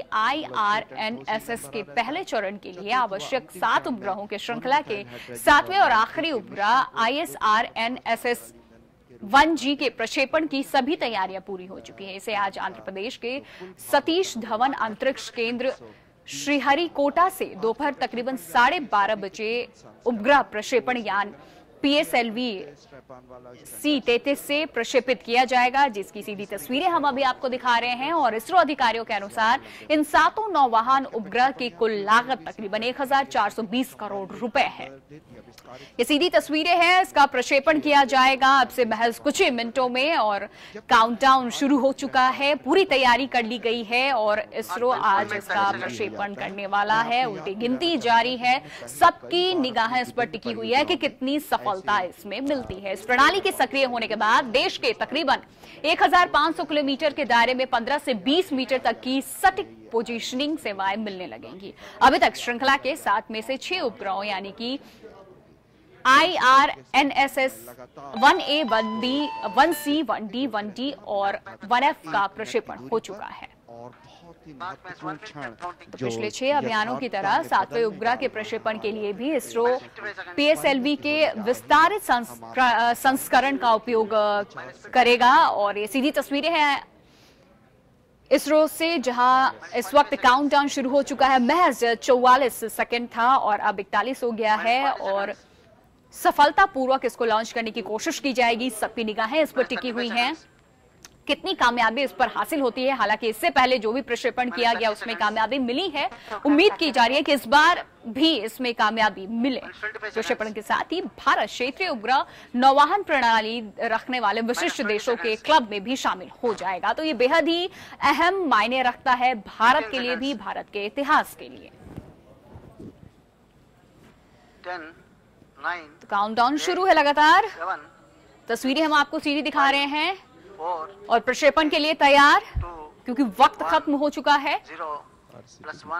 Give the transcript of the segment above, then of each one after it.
IRNSS के पहले चरण के लिए आवश्यक 7 उपग्रहों के श्रृंखला के 7वें और आखिरी उपग्रह ISRNSS 1G के प्रक्षेपण की सभी तैयारियां पूरी हो चुकी है। इसे आज आंध्र प्रदेश के सतीश धवन अंतरिक्ष केंद्र श्रीहरिकोटा से दोपहर तकरीबन 12:30 बजे उपग्रह प्रक्षेपण यान PSLV-C-33 से प्रक्षेपित किया जाएगा, जिसकी सीधी तस्वीरें हम अभी आपको दिखा रहे हैं। और इसरो अधिकारियों के अनुसार इन 7 नौवाहन उपग्रह की कुल लागत तकरीबन 1420 करोड़ रुपए है। ये सीधी तस्वीरें हैं, इसका प्रक्षेपण किया जाएगा अब से महज कुछ ही मिनटों में और काउंटडाउन शुरू हो चुका है। पूरी तैयारी कर ली गई है और इसरो आज इसका प्रक्षेपण करने वाला है। उल्टी गिनती जारी है, सबकी निगाहें इस पर टिकी हुई है कि कितनी सफलता इसमें मिलती है। इस प्रणाली के सक्रिय होने के बाद देश के तकरीबन 1500 किलोमीटर के दायरे में 15 से 20 मीटर तक की सटीक पोजीशनिंग सेवाएं मिलने लगेंगी। अभी तक श्रृंखला के 7 में से 6 उपग्रहों यानी कि IRNSS 1A, 1B, 1C, 1D, 1D और 1F का प्रक्षेपण हो चुका है। पिछले 6 अभियानों की तरह 7वें उपग्रह के प्रक्षेपण के लिए भी इसरो PSLV के विस्तारित संस्करण का उपयोग करेगा। और ये सीधी तस्वीरें हैं इसरो से, जहां इस वक्त काउंटडाउन शुरू हो चुका है। महज 44 सेकंड था और अब 41 हो गया है और सफलतापूर्वक इसको लॉन्च करने की कोशिश की जाएगी। सबकी निगाहें इस पर टिकी हुई हैं, कितनी कामयाबी इस पर हासिल होती है। हालांकि इससे पहले जो भी प्रक्षेपण किया गया उसमें कामयाबी मिली है। उम्मीद की जा रही है कि इस बार भी इसमें कामयाबी मिले। प्रक्षेपण के साथ ही भारत क्षेत्रीय उपग्रह नौवाहन प्रणाली रखने वाले विशिष्ट देशों के क्लब में भी शामिल हो जाएगा। तो ये बेहद ही अहम मायने रखता है भारत के लिए भी, भारत के इतिहास के लिए। तो काउंटडाउन शुरू है लगातार। तस्वीरें हम आपको सीधी दिखा रहे हैं और प्रक्षेपण के लिए तैयार, क्योंकि वक्त खत्म हो चुका है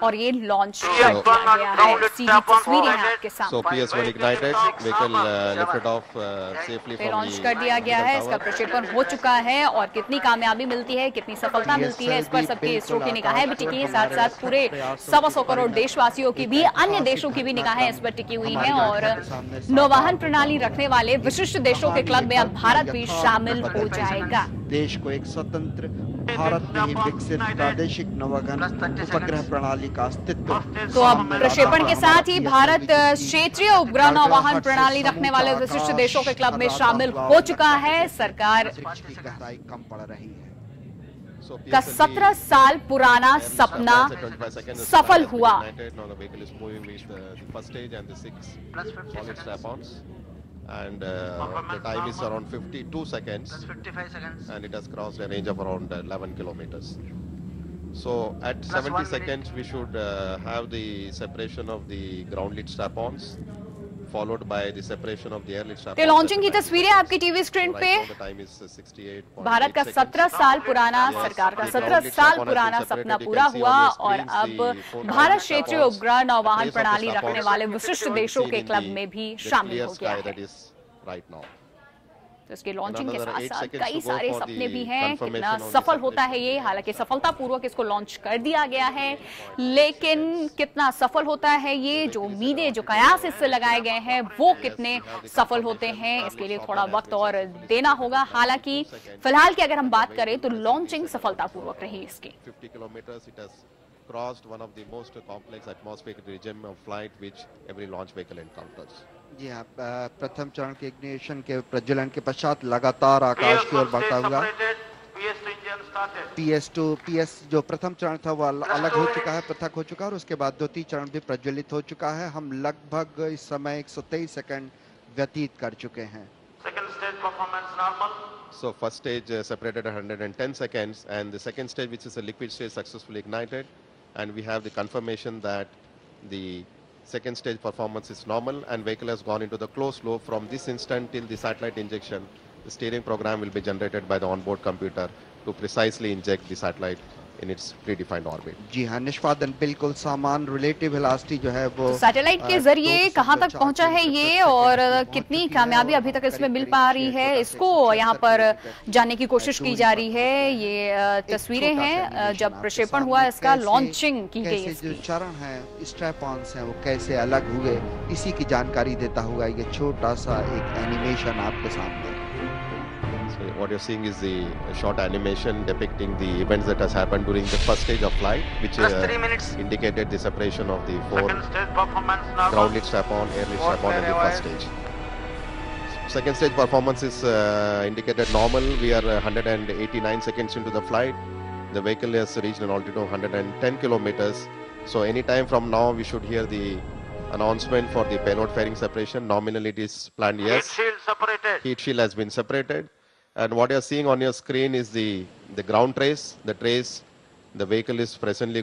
और ये लॉन्च कर दिया गया है। सीधी तस्वीरें हैं आपके सामने। लॉन्च कर दिया गया है, इसका प्रक्षेपण हो चुका है और कितनी कामयाबी मिलती है, कितनी सफलता मिलती है, इस पर सबकी इसरो की निगाहें भी टिकी है। साथ साथ पूरे 125 करोड़ देशवासियों की भी, अन्य देशों की भी निगाहें इस पर टिकी हुई हैं। और नौवाहन प्रणाली रखने वाले विशिष्ट देशों के क्लब में अब भारत भी शामिल हो जाएगा। देश को एक स्वतंत्र भारत में ही विकसित प्रादेशिक नौगन उपग्रह प्रणाली का अस्तित्व। तो अब प्रक्षेपण के साथ ही भारत क्षेत्रीय उपग्रह नौवाहन प्रणाली रखने वाले विशिष्ट देशों के क्लब में शामिल हो चुका है। सरकार कम पड़ रही है का 17 साल पुराना सपना सफल हुआ। And the time is around 52 seconds. That's 55 seconds. And it has crossed a range of around 11 kilometers. So at 70 seconds we should have the separation of the ground lit strap-ons, followed by the separation of the air lit strap-ons. तो launching की तस्वीरें आपकी TV screen पे। भारत का 17 साल पुराना, सरकार का 17 साल पुराना सपना पूरा हुआ और अब भारत क्षेत्रीय उपग्रह नौवाहन प्रणाली रखने वाले विशिष्ट देशों के क्लब में भी शामिल हो गया है। तो इसके लॉन्चिंग के साथ साथ कई सारे सपने भी हैं। कितना सफल होता है ये, हालांकि सफलतापूर्वक इसको लॉन्च कर दिया गया है, लेकिन कितना सफल होता है ये, जो उम्मीदें, जो कयास इससे लगाए गए हैं, वो कितने सफल होते हैं, इसके लिए थोड़ा वक्त और देना होगा। हालांकि फिलहाल की अगर हम बात करें तो लॉन्चिंग सफलतापूर्वक रही इसकी। Crossed one of the most complex atmospheric region of flight which every launch vehicle encounters. जी हाँ, प्रथम चरण के इग्निशन के प्रज्वलन के पश्चात लगातार आकाश की ओर बढ़ता हुआ PS जो प्रथम चरण था वो अलग हो चुका है, पृथक हो चुका है और उसके बाद द्वितीय चरण भी प्रज्वलित हो चुका है। हम लगभग इस समय 123 सेकंड व्यतीत कर चुके हैं। So first stage separated at 110 seconds and the second stage, which is a liquid stage, successfully ignited, and we have the confirmation that the second stage performance is normal and vehicle has gone into the closed loop. From this instant till the satellite injection, the steering program will be generated by the onboard computer to precisely inject the satellite in its predefined orbit. जी हाँ, निष्पादन बिल्कुल सामान relative velocity जो है वो satellite के जरिए कहां तक पहुंचा है ये और कितनी कामयाबी अभी तक इसमें मिल पा रही है, इसको यहाँ पर जानने की कोशिश की जा रही है। ये तस्वीरें हैं जब प्रक्षेपण हुआ, इसका लॉन्चिंग की गई। जो चरण है, स्ट्रैप ऑन्स हैं, वो कैसे अलग हुए, इसी की जानकारी देता हुआ ये छोटा सा एक एनिमेशन आपके सामने। So what you're seeing is the short animation depicting the events that has happened during the first stage of flight, which indicated the separation of the four ground lead strap-on, air lead strap-on in the first stage. Second stage performance is indicated normal. We are 189 seconds into the flight. The vehicle has reached an altitude of 110 kilometers. So any time from now, we should hear the announcement for the payload fairing separation. Nominally, it is planned yes. Heat shield separated. Heat shield has been separated. And what you are seeing on your screen is the ground trace. The trace, the vehicle is presently going